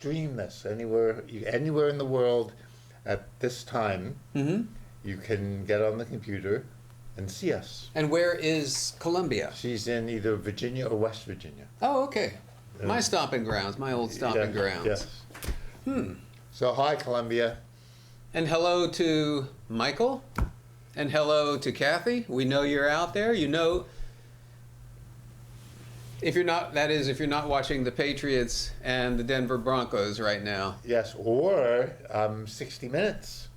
stream this anywhere in the world at this time. Mm-hmm. You can get on the computer and see us. And where is Columbia? She's in either Virginia or West Virginia. Oh, okay. My stomping grounds, my old stomping grounds. Yes. Hmm. So hi, Columbia. And hello to Michael. And hello to Kathy. We know you're out there. You know, if you're not watching the Patriots and the Denver Broncos right now. Yes, or 60 Minutes.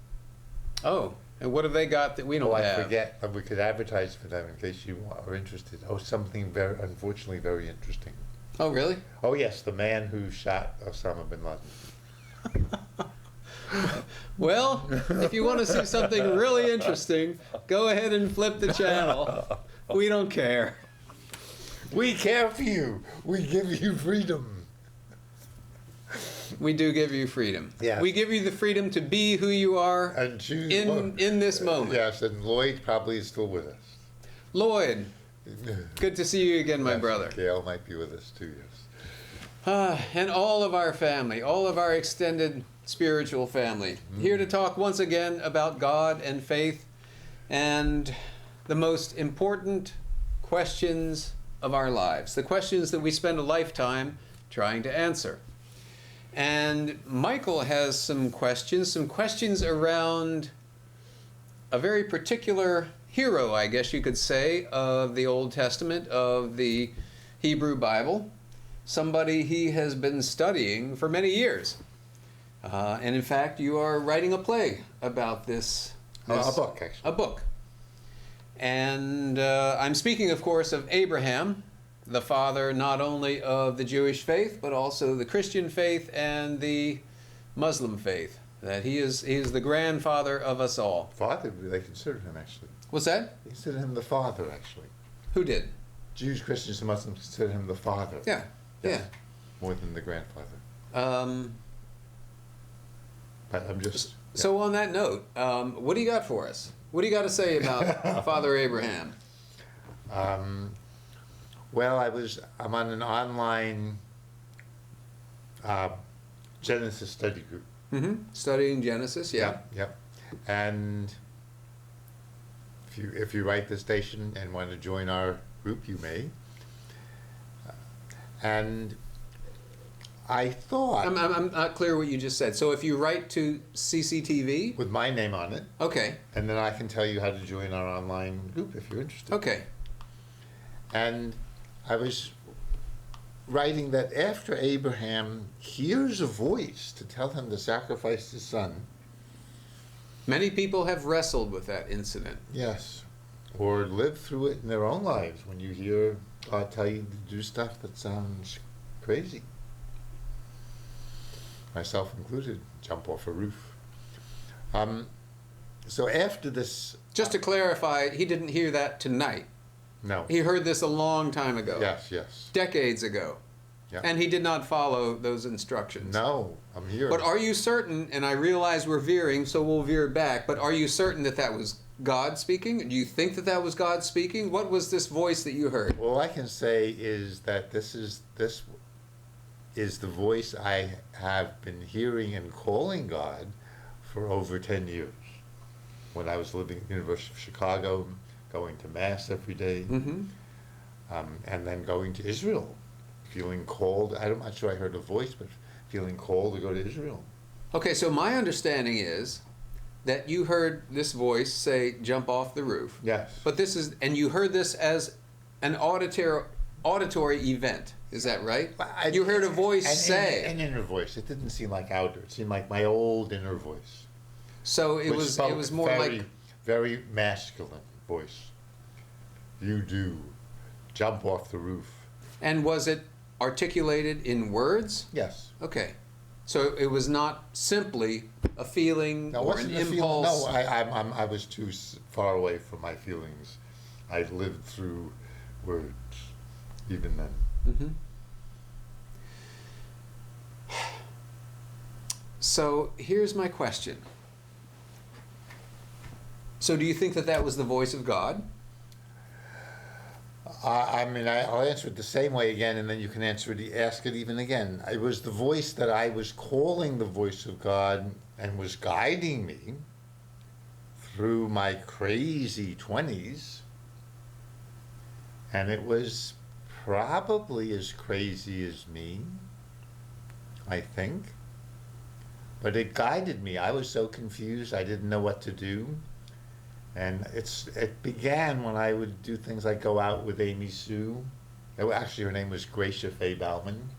Oh, and what have they got that we don't have? I forget. We could advertise for them in case you are interested. Oh, something unfortunately very interesting. Oh, really? Oh, yes, the man who shot Osama bin Laden. Well, if you want to see something really interesting, go ahead and flip the channel. We don't care. We care for you. We give you freedom. We do give you freedom. Yes. We give you the freedom to be who you are and choose in this moment. Yes, and Lloyd probably is still with us. Lloyd, good to see you again, my yes, brother. Gail might be with us too, yes. And all of our family, all of our extended spiritual family, here to talk once again about God and faith and the most important questions of our lives, the questions that we spend a lifetime trying to answer. And Michael has some questions around a very particular hero, I guess you could say, of the Old Testament, of the Hebrew Bible, somebody he has been studying for many years. And in fact, you are writing a play about this. A book, actually. A book. And I'm speaking, of course, of Abraham, the father not only of the Jewish faith, but also the Christian faith and the Muslim faith. That he is the grandfather of us all. Father, they consider him, actually. What's that? They consider him the father, actually. Who did? Jews, Christians, and Muslims consider him the father. Yeah, yes. Yeah. More than the grandfather. But I'm just... So on that note, what do you got for us? What do you got to say about Father Abraham? Well, I'm on an online Genesis study group. Mm-hmm. Studying Genesis, yeah. Yep. And if you write the station and want to join our group, you may. And I thought... I'm not clear what you just said. So if you write to CCTV... With my name on it. Okay. And then I can tell you how to join our online group if you're interested. Okay. And I was writing that after Abraham hears a voice to tell him to sacrifice his son... Many people have wrestled with that incident. Yes. Or lived through it in their own lives when you hear God tell you to do stuff that sounds crazy. Myself included, jump off a roof. So after this... Just to clarify, he didn't hear that tonight. No. He heard this a long time ago. Yes. Decades ago. Yeah. And he did not follow those instructions. No, I'm here. But are you certain, and I realize we're veering, so we'll veer back, but are you certain that that was God speaking? Do you think that that was God speaking? What was this voice that you heard? All I can say is that this is the voice I have been hearing and calling God for over 10 years. When I was living at the University of Chicago, going to Mass every day, mm-hmm. And then going to Israel, feeling called. I'm not sure I heard a voice, but feeling called to go to Israel. Okay, so my understanding is that you heard this voice say, jump off the roof. Yes. But and you heard this as an auditory event. Is that right? You heard a voice say. An inner voice. It didn't seem like outer. It seemed like my old inner voice. So it was more like... Very masculine voice. You do. Jump off the roof. And was it articulated in words? Yes. Okay. So it was not simply a feeling or an impulse? No, I was too far away from my feelings. I lived through words even then. Mm-hmm. So here's my question. So do you think that that was the voice of God? I mean, I'll answer it the same way again, and then you can ask it even again. It was the voice that I was calling the voice of God and was guiding me through my crazy 20s. And it was probably as crazy as me, I think. But it guided me. I was so confused, I didn't know what to do. And it began when I would do things like go out with Amy Sue. Actually, her name was Gracia Faye Bauman.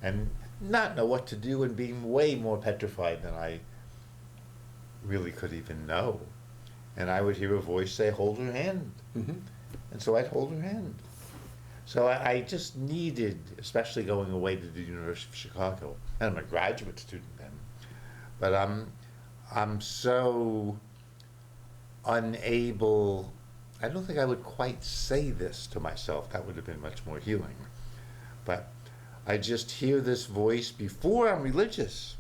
And not know what to do and being way more petrified than I really could even know. And I would hear a voice say, hold her hand. Mm-hmm. And so I'd hold her hand. So I just needed, especially going away to the University of Chicago, and I'm a graduate student then, but I'm so unable, I don't think I would quite say this to myself, that would have been much more healing, but I just hear this voice before I'm religious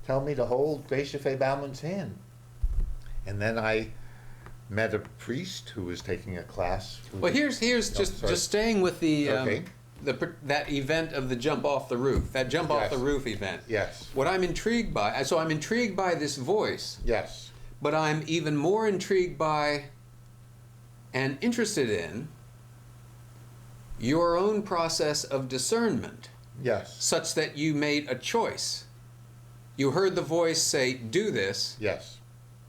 tell me to hold Gracia Faye Bauman's hand. And then I met a priest who was taking a class. Well, here's just staying with the Okay. That event of the jump off the roof, that jump off Yes. the roof event. Yes. What I'm intrigued by, so I'm intrigued by this voice, Yes. but I'm even more intrigued by and interested in your own process of discernment, Yes. such that you made a choice. You heard the voice say, do this, Yes.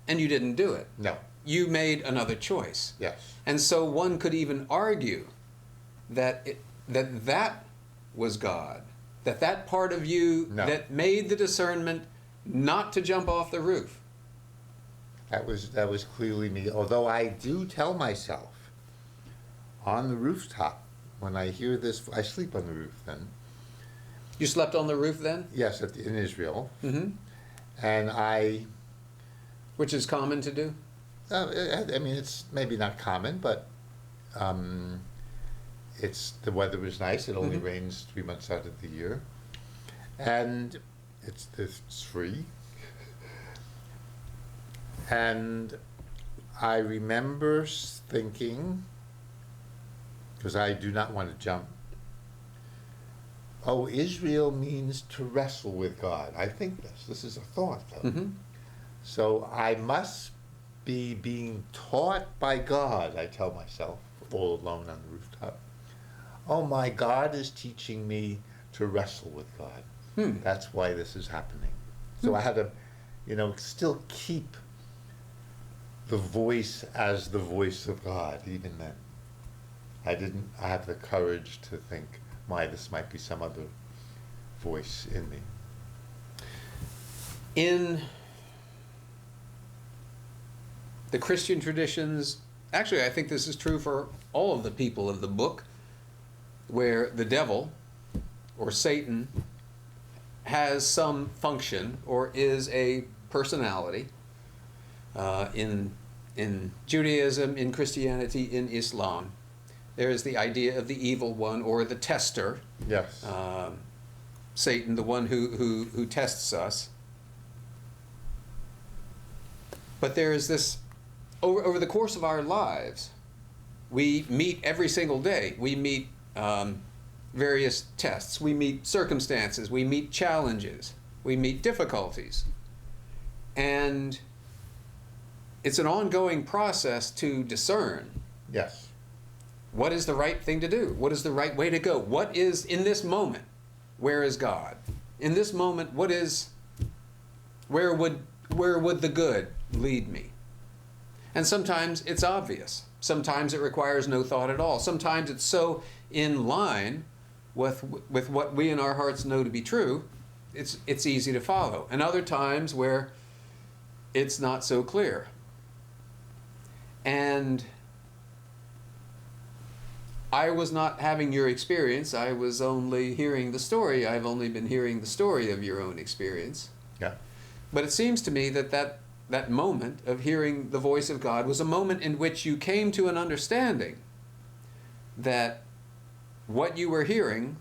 and you didn't do it. No. You made another choice. Yes. And so one could even argue that that was God, that part of you No. that made the discernment not to jump off the roof. That was clearly me. Although I do tell myself on the rooftop when I hear this, I sleep on the roof then. You slept on the roof then? Yes, in Israel, Mm-hmm. and Which is common to do? I mean, it's maybe not common, but the weather was nice. It only Mhm. rains 3 months out of the year, and it's free. And I remember thinking, because I do not want to jump, oh, Israel means to wrestle with God. I think this is a thought, though. Mm-hmm. So I must be being taught by God, I tell myself, all alone on the rooftop. Oh, my God is teaching me to wrestle with God. That's why this is happening. So I had to, still keep the voice as the voice of God, even then. I have the courage to think, this might be some other voice in me. In the Christian traditions, actually I think this is true for all of the people of the book, where the devil or Satan has some function or is a personality in Judaism, in Christianity, in Islam. There is the idea of the evil one or the tester. Yes. Satan, the one who tests us. But there is this, over the course of our lives, we meet every single day. We meet various tests. We meet circumstances. We meet challenges. We meet difficulties. And it's an ongoing process to discern. Yes. What is the right thing to do? What is the right way to go? What is, in this moment, where is God? In this moment, where would the good lead me? And sometimes it's obvious. Sometimes it requires no thought at all. Sometimes it's so in line with what we in our hearts know to be true, it's easy to follow. And other times where it's not so clear. And I was not having your experience. I was only hearing the story. I've only been hearing the story of your own experience. Yeah. But it seems to me that moment of hearing the voice of God was a moment in which you came to an understanding that what you were hearing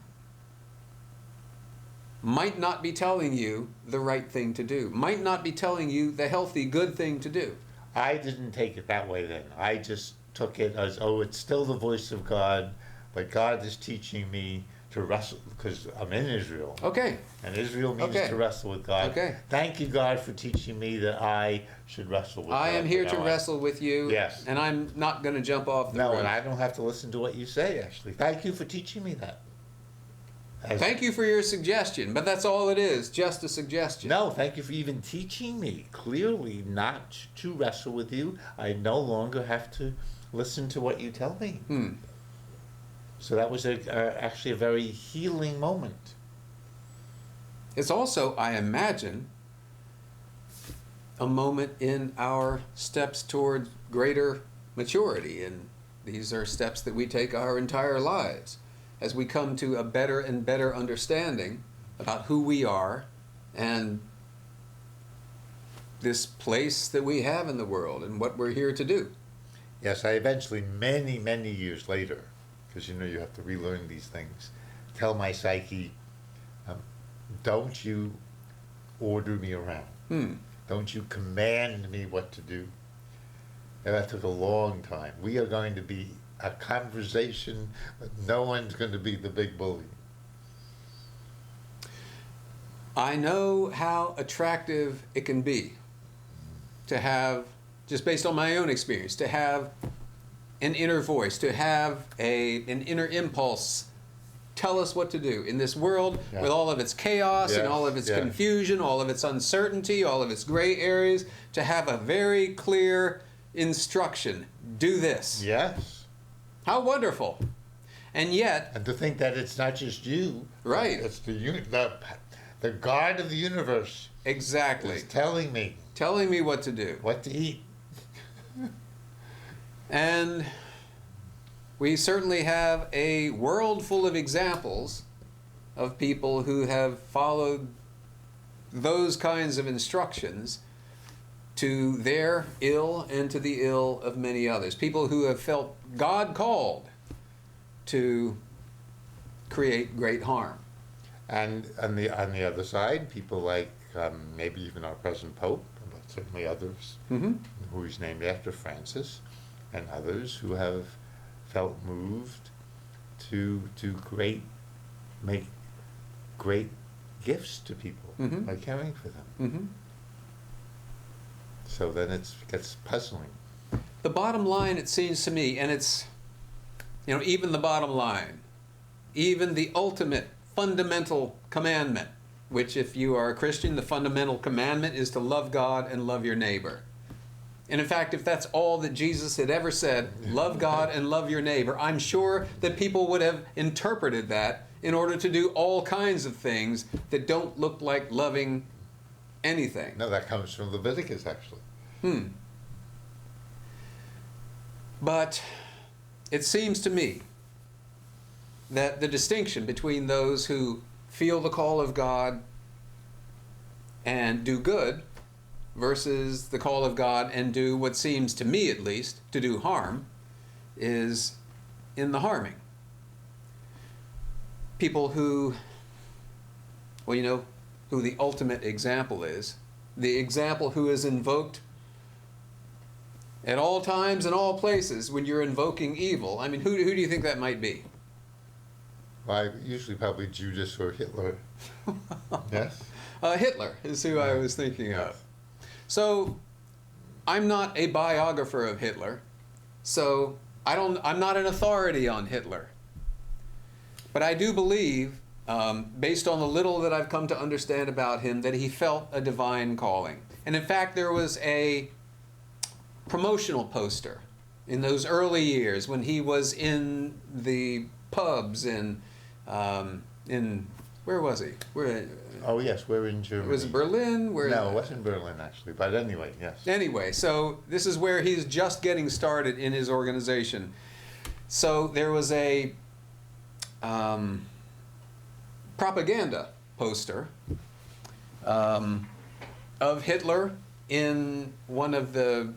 might not be telling you the right thing to do, might not be telling you the healthy, good thing to do. I didn't take it that way then. I just took it as, it's still the voice of God, but God is teaching me to wrestle, because I'm in Israel. Okay. And Israel means Okay. to wrestle with God. Okay. Thank you, God, for teaching me that I should wrestle with God. I am here to Now wrestle with you. Yes. And I'm not going to jump off the No, roof. and I don't have to listen to what you say, actually. Thank you for teaching me that. Thank you for your suggestion, but that's all it is, just a suggestion. No, thank you for even teaching me clearly not to wrestle with you. I no longer have to listen to what you tell me. So that was actually a very healing moment. It's also, I imagine, a moment in our steps toward greater maturity. And these are steps that we take our entire lives as we come to a better and better understanding about who we are and this place that we have in the world and what we're here to do. Yes, I eventually, many, many years later, because you have to relearn these things, tell my psyche, don't you order me around. Don't you command me what to do. And that took a long time. We are going to be a conversation, but no one's going to be the big bully. I know how attractive it can be to have, just based on my own experience, to have an inner voice, to have an inner impulse tell us what to do in this world with all of its chaos and all of its confusion, all of its uncertainty, all of its gray areas, to have a very clear instruction. Do this. Yes. How wonderful. And yet... And to think that it's not just you. Right. It's the God of the universe. Exactly. Is telling me what to do. What to eat. And we certainly have a world full of examples of people who have followed those kinds of instructions to their ill and to the ill of many others. People who have felt God called to create great harm. And on the other side, people like maybe even our present Pope, but certainly others, who is named after Francis, and others who have felt moved to make great gifts to people by caring for them. So then it gets puzzling. The bottom line, it seems to me, and it's, even the bottom line, even the ultimate fundamental commandment, which if you are a Christian, the fundamental commandment is to love God and love your neighbor. And in fact, if that's all that Jesus had ever said, love God and love your neighbor, I'm sure that people would have interpreted that in order to do all kinds of things that don't look like loving anything. No, that comes from Leviticus, actually. But it seems to me that the distinction between those who feel the call of God and do good versus the call of God and do what seems to me, at least, to do harm, is in the harming. People who, who the ultimate example is, the example who is invoked at all times and all places when you're invoking evil. I mean, who do you think that might be? Well, usually probably Judas or Hitler. Yes? Hitler is who I was thinking of. So, I'm not a biographer of Hitler, so I'm not an authority on Hitler. But I do believe, based on the little that I've come to understand about him, that he felt a divine calling. And in fact, there was a promotional poster in those early years when he was in the pubs in where was he? Oh yes, we're in Germany. Was it Berlin? No, it wasn't Berlin actually, but anyway, yes. Anyway, so this is where he's just getting started in his organization. So there was a propaganda poster of Hitler in one of the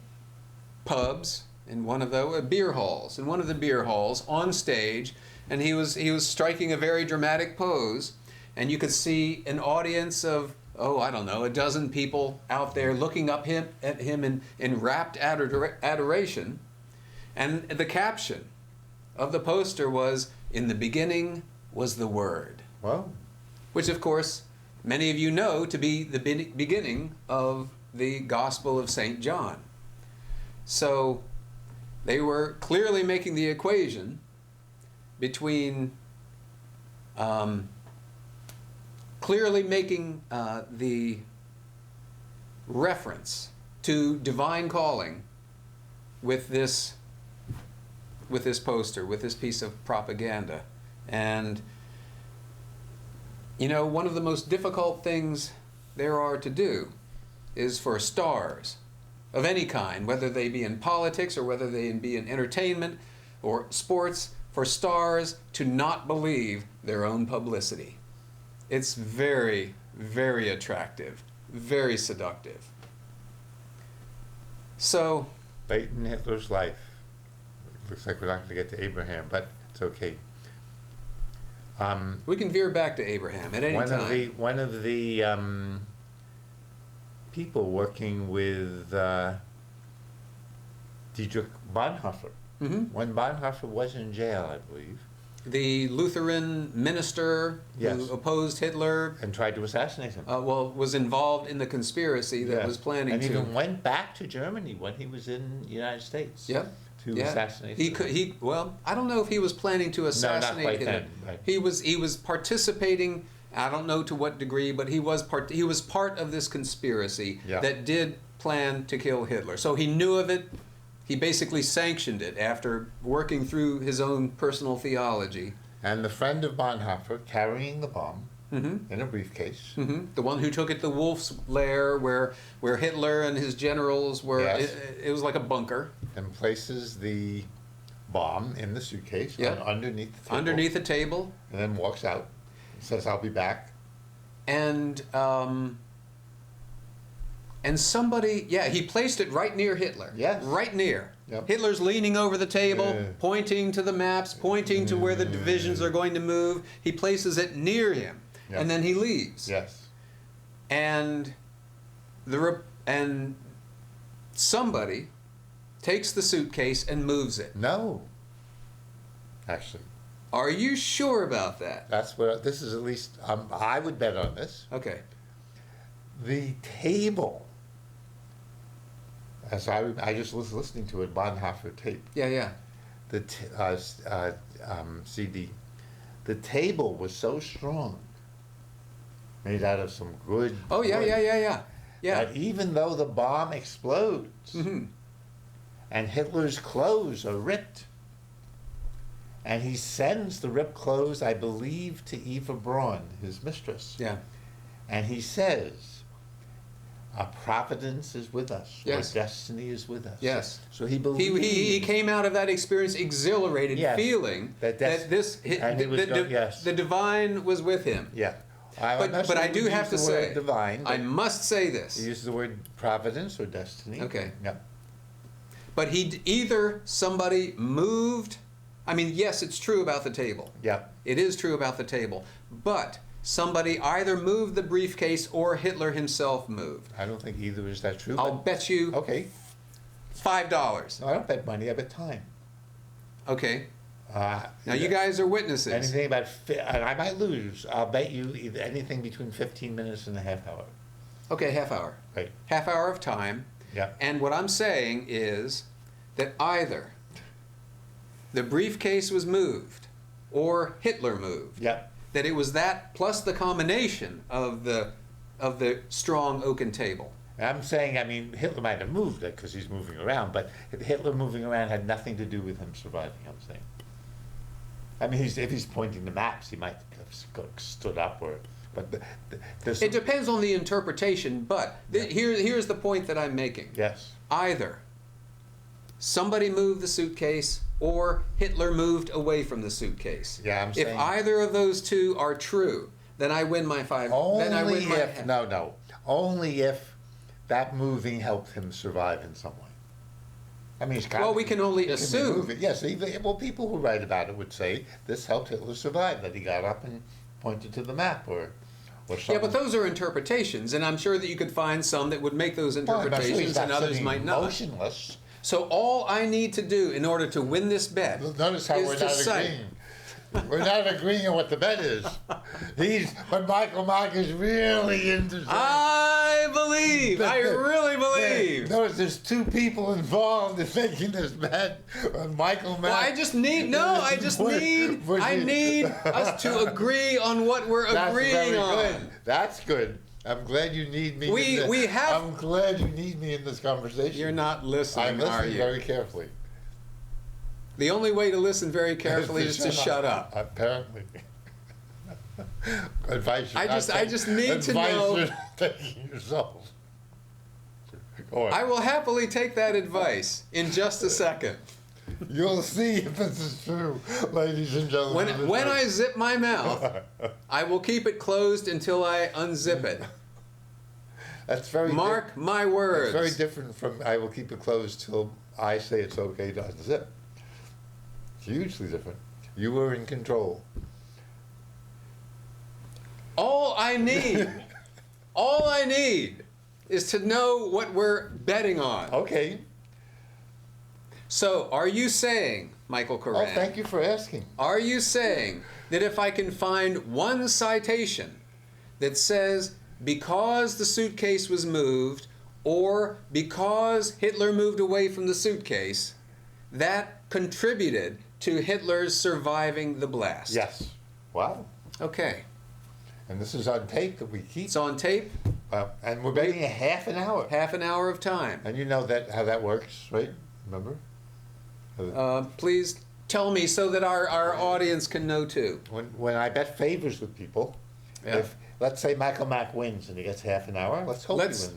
pubs, in one of the beer halls, on stage, and he was striking a very dramatic pose, and you could see an audience of, a dozen people out there looking up at him in rapt adoration, and the caption of the poster was, In the beginning was the Word. Well, Which, of course, many of you know to be the beginning of the Gospel of St. John. So they were clearly making the equation between, the reference to divine calling with this poster, with this piece of propaganda. And you know, one of the most difficult things there are to do is for stars of any kind, whether they be in politics or whether they be in entertainment or sports, for stars to not believe their own publicity. It's very, very attractive, very seductive. So, late in Hitler's life, looks like we're not going to get to Abraham, but it's okay. We can veer back to Abraham at any time. One of the people working with Dietrich Bonhoeffer, when Bonhoeffer was in jail, I believe. The Lutheran minister who opposed Hitler. And tried to assassinate him. Was involved in the conspiracy that was planning and to. And even went back to Germany when he was in the United States. Yep. To assassinate him. Well, I don't know if he was planning to assassinate not quite Hitler. then, right. He was participating, I don't know to what degree, but he was part of this conspiracy that did plan to kill Hitler. So he knew of it. He basically sanctioned it after working through his own personal theology. And the friend of Bonhoeffer carrying the bomb in a briefcase. The one who took it to Wolf's Lair, where Hitler and his generals were. Yes. It was like a bunker. And places the bomb in the suitcase underneath the table. Underneath the table. And then walks out. Says, "I'll be back." And somebody, he placed it right near Hitler. Yes. Right near. Yep. Hitler's leaning over the table, pointing to the maps, pointing to where the divisions are going to move. He places it near him, and then he leaves. Yes. And somebody takes the suitcase and moves it. No. Actually. Are you sure about that? That's what this is. At least I would bet on this. Okay. The table. As I just was listening to a Bonhoeffer tape. Yeah. The CD. The table was so strong, made out of some good. Oh wood, yeah. That even though the bomb explodes, and Hitler's clothes are ripped, and he sends the ripped clothes, I believe, to Eva Braun, his mistress. Yeah. And he says, "Our providence is with us. Yes. Our destiny is with us." Yes. So he believed. He came out of that experience exhilarated, feeling that the divine was with him. Yeah. But I do have to say, divine. I must say this. He uses the word providence or destiny. Okay. Yep. But either somebody moved. I mean, yes, it's true about the table. Yeah. It is true about the table. But somebody either moved the briefcase or Hitler himself moved. I don't think either is that true. I'll bet you Okay. $5. No, I don't bet money, I bet time. Okay. Now you guys are witnesses. Anything about, and I might lose. I'll bet you anything between 15 minutes and a half hour. Okay, half hour. Right. Half hour of time. Yeah. And what I'm saying is that either the briefcase was moved or Hitler moved. Yeah. That it was that plus the combination of the strong oaken table. I'm saying, I mean, Hitler might have moved it because he's moving around, but Hitler moving around had nothing to do with him surviving, I'm saying. I mean, if he's pointing the maps, he might have stood up but it depends on the interpretation, but here's the point that I'm making. Yes. Either somebody moved the suitcase or Hitler moved away from the suitcase. Yeah, I'm saying. If either of those two are true, then I win my $5. Only if that moving helped him survive in some way. I mean, we can only assume. Yes, people who write about it would say this helped Hitler survive, that he got up and pointed to the map or something. Yeah, but those are interpretations, and I'm sure that you could find some that would make those interpretations and others might not. Motionless. So all I need to do in order to win this bet Notice how is we're to not say, agreeing. We're not agreeing on what the bet is. But Michael Mack is really into. I really believe. Notice there's two people involved in making this bet. Michael Mack. Well, I need us to agree on what we're agreeing on. Good. That's good. I'm glad you need me. I'm glad you need me in this conversation. You're not listening, I'm listening are you? very carefully. The only way to listen very carefully is to shut up. Apparently. Advice. I just need to know. Advice you're taking yourself. Go on. I will happily take that advice in just a second. You'll see if this is true, ladies and gentlemen. When I zip my mouth, I will keep it closed until I unzip it. That's very. Mark my words. It's very different from I will keep it closed till I say it's okay to unzip. Hugely different. You were in control. All I need is to know what we're betting on. Okay. So, are you saying, Michael Koran? Oh, thank you for asking. Are you saying that if I can find one citation that says because the suitcase was moved or because Hitler moved away from the suitcase, that contributed to Hitler's surviving the blast? Yes. Wow. Okay. And this is on tape that we keep. It's on tape. And we're betting a half an hour. Half an hour of time. And you know how that works, right? Remember? Please tell me so that our audience can know too. When I bet favors with people, if let's say Michael Mack wins and he gets half an hour, let's hope he wins.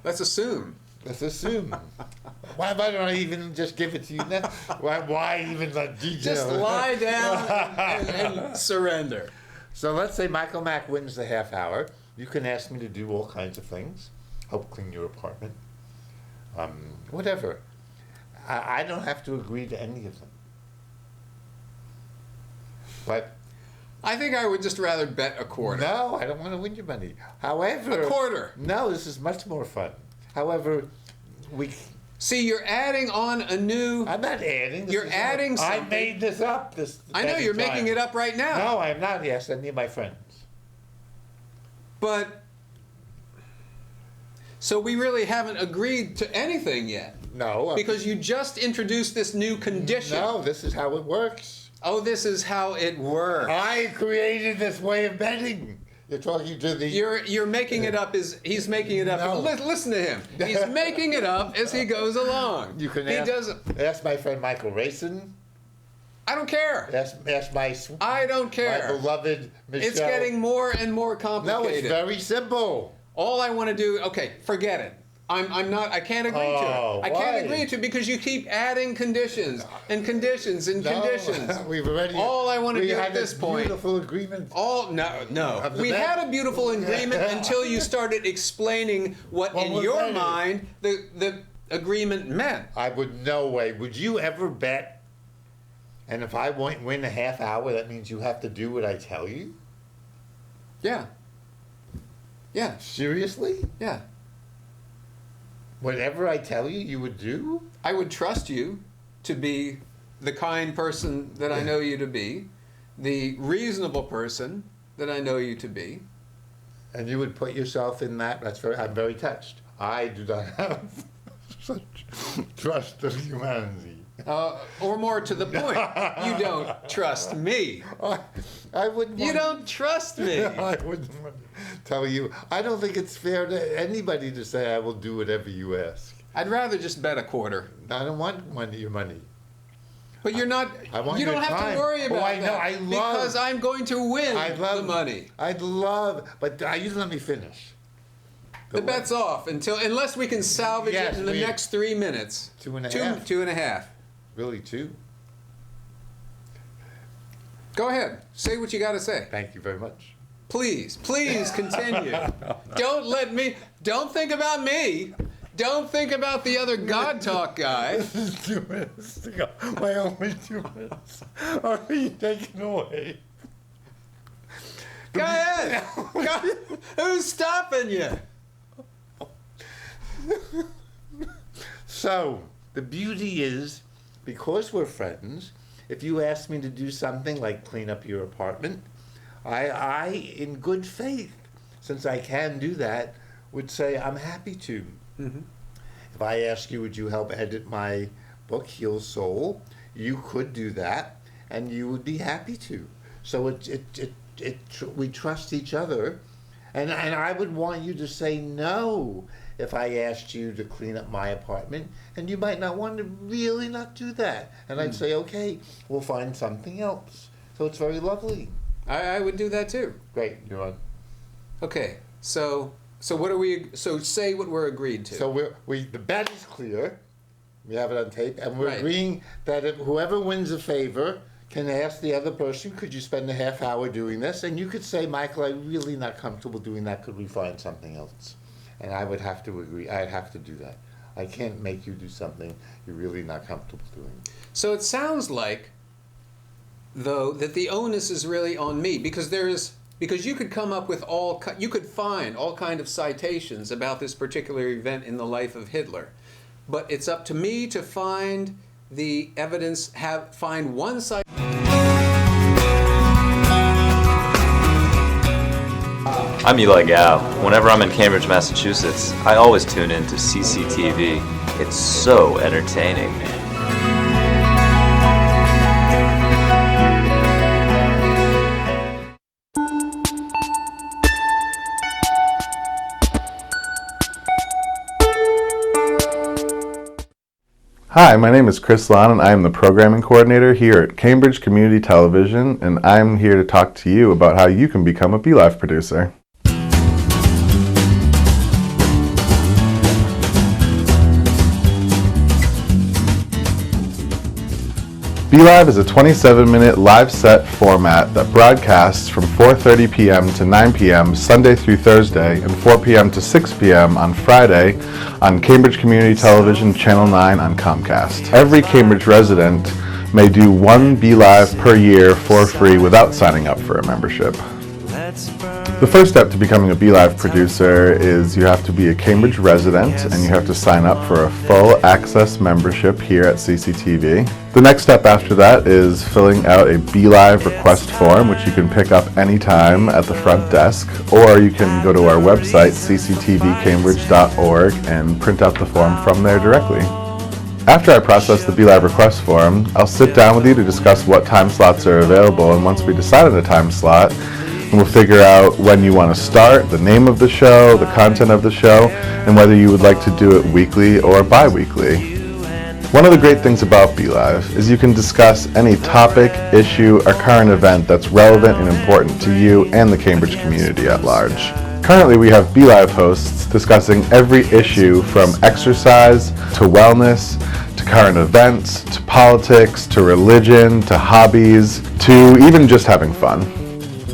Let's assume. Let's assume. Why don't I even just give it to you now? Why even the detail? Just lie down and surrender. So let's say Michael Mack wins the half hour. You can ask me to do all kinds of things. Help clean your apartment. Whatever. I don't have to agree to any of them. But I think I would just rather bet a quarter. no, I don't want to win your money. However, A quarter. No, this is much more fun. However, See, you're adding on a new. I'm not adding. You're adding something. I made this up. I know you're making it up right now. No, I'm not. Yes, any of my friends. But so we really haven't agreed to anything yet. No. Because you just introduced this new condition. No, this is how it works. Oh, this is how it works. I created this way of betting. You're talking to the. You're making it up. He's making it up. No. Listen to him. He's making it up as he goes along. You can ask my friend Michael Rayson. I don't care. Ask my. I don't care. My beloved Michelle. It's getting more and more complicated. No, it's very simple. All I want to do. Okay, forget it. I'm not. I can't agree to it. I can't agree to it because you keep adding conditions and conditions and conditions. We've already. All I want to do at this point. Beautiful agreement. No. We had a beautiful agreement until you started explaining what in your mind the agreement meant. I would no way. Would you ever bet? And if I win a half hour, that means you have to do what I tell you? Yeah. Yeah. Seriously? Yeah. Whatever I tell you, you would do? I would trust you to be the kind person that I know you to be, the reasonable person that I know you to be. And you would put yourself in that? I'm very touched. I do not have such trust of humanity. Or more to the point, you don't trust me. I wouldn't. You don't trust me. I wouldn't want to tell you. I don't think it's fair to anybody to say I will do whatever you ask. I'd rather just bet a quarter. I don't want your money. But you're not. You don't have to worry about that. I know. Because I'm going to win the money. I'd love, but you let me finish. The bet's off unless we can salvage it in the next 3 minutes. 2.5. 2.5. Really, 2? Go ahead. Say what you got to say. Thank you very much. Please continue. Don't think about me. Don't think about the other God Talk guy. This is 2 minutes to go. My only 2 minutes are being taken away. Go ahead. Who's stopping you? So, the beauty is, because we're friends, if you asked me to do something like clean up your apartment, I in good faith, since I can do that, would say I'm happy to. Mm-hmm. If I ask you, would you help edit my book, Heal Soul, you could do that, and you would be happy to. So we trust each other, and I would want you to say no if I asked you to clean up my apartment, and you might not want to really not do that, and I'd say, okay, we'll find something else. So it's very lovely. I would do that too. Great, you're on. Okay, so what are we? So say what we're agreed to. So the bet is clear. We have it on tape, and we're Right. agreeing that if whoever wins a favor can ask the other person, could you spend a half hour doing this? And you could say, Michael, I'm really not comfortable doing that. Could we find something else? And I would have to agree. I'd have to do that. I can't make you do something you're really not comfortable doing. So it sounds like, though, that the onus is really on me, because you could come up with you could find all kind of citations about this particular event in the life of Hitler, but it's up to me to find the evidence, find one citation. I'm Eli Gao. Whenever I'm in Cambridge, Massachusetts, I always tune in to CCTV. It's so entertaining. Hi, my name is Chris Lon, and I am the programming coordinator here at Cambridge Community Television, and I'm here to talk to you about how you can become a BeLive producer. BeLive is a 27-minute live set format that broadcasts from 4:30 p.m. to 9 p.m. Sunday through Thursday and 4 p.m. to 6 p.m. on Friday on Cambridge Community Television Channel 9 on Comcast. Every Cambridge resident may do one BeLive per year for free without signing up for a membership. The first step to becoming a BeLive producer is you have to be a Cambridge resident and you have to sign up for a full access membership here at CCTV. The next step after that is filling out a BeLive request form, which you can pick up anytime at the front desk, or you can go to our website, cctvcambridge.org, and print out the form from there directly. After I process the BeLive request form, I'll sit down with you to discuss what time slots are available, and once we decide on a time slot, we'll figure out when you want to start, the name of the show, the content of the show, and whether you would like to do it weekly or bi-weekly. One of the great things about BeLive is you can discuss any topic, issue, or current event that's relevant and important to you and the Cambridge community at large. Currently, we have BeLive hosts discussing every issue from exercise to wellness to current events to politics to religion to hobbies to even just having fun.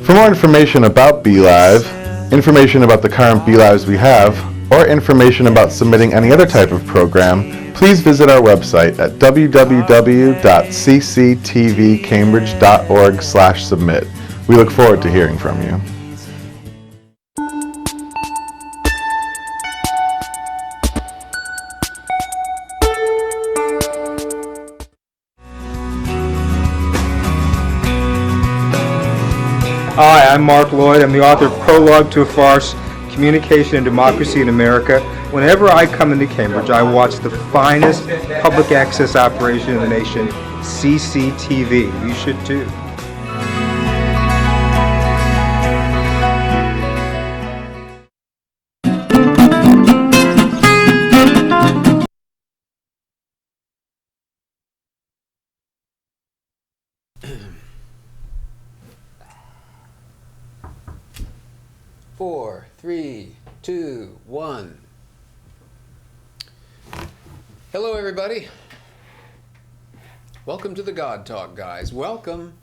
For more information about BeLive, information about the current BeLives we have, or information about submitting any other type of program, please visit our website at www.cctvcambridge.org/submit. We look forward to hearing from you. Hi, I'm Mark Lloyd. I'm the author of Prologue to a Farce, Communication and Democracy in America. Whenever I come into Cambridge, I watch the finest public access operation in the nation, CCTV. You should too. Four, three, two, one. Hello, everybody. Welcome to the God Talk, guys. Welcome